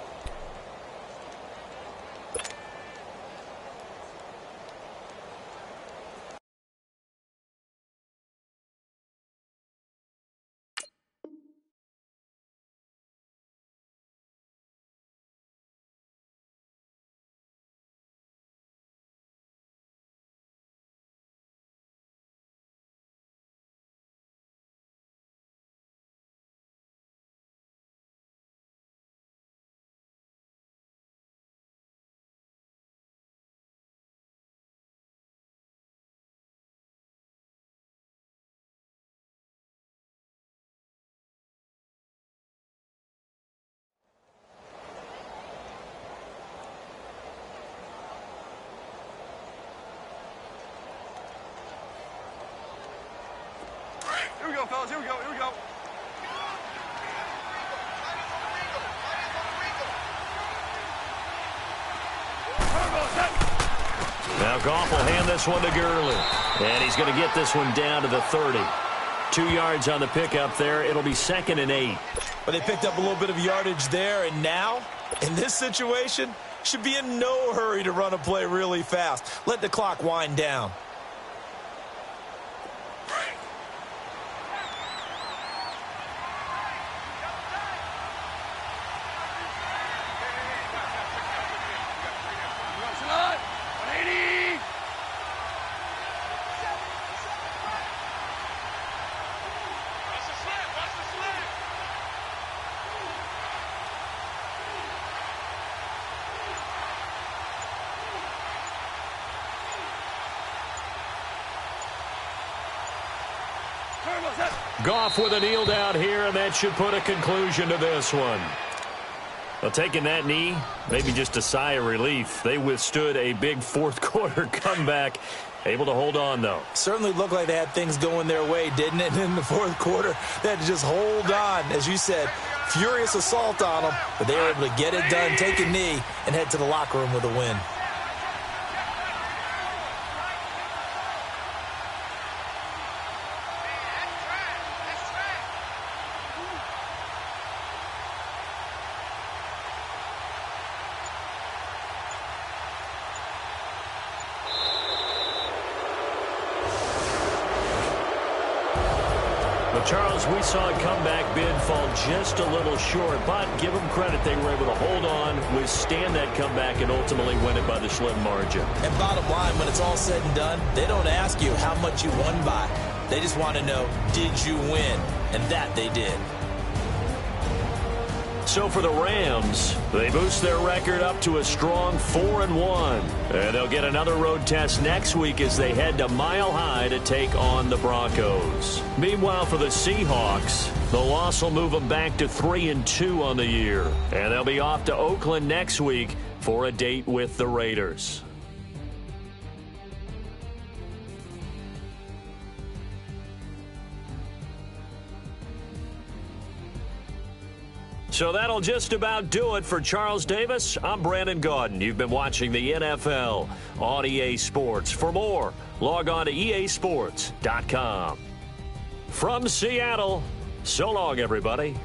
Here we go, fellas. Here we go. Here we go. Now Goff will hand this one to Gurley. And he's going to get this one down to the 30. 2 yards on the pickup there. It'll be 2nd and 8. But they picked up a little bit of yardage there, and now, in this situation, should be in no hurry to run a play really fast. Let the clock wind down. Goff with a kneel down here, and that should put a conclusion to this one. Well, taking that knee, maybe just a sigh of relief. They withstood a big fourth-quarter comeback. Able to hold on, though. Certainly looked like they had things going their way, didn't it? In the fourth quarter, they had to just hold on. As you said, furious assault on them, but they were able to get it done, take a knee, and head to the locker room with a win. Charles, we saw a comeback bid fall just a little short, but give them credit. They were able to hold on, withstand that comeback, and ultimately win it by the slim margin. And bottom line, when it's all said and done, they don't ask you how much you won by. They just want to know, did you win? And that they did. So for the Rams, they boost their record up to a strong 4-1. And they'll get another road test next week as they head to Mile High to take on the Broncos. Meanwhile, for the Seahawks, the loss will move them back to 3-2 on the year. And they'll be off to Oakland next week for a date with the Raiders. So that'll just about do it for Charles Davis. I'm Brandon Gaudin. You've been watching the NFL on EA Sports. For more, log on to easports.com. From Seattle, so long, everybody.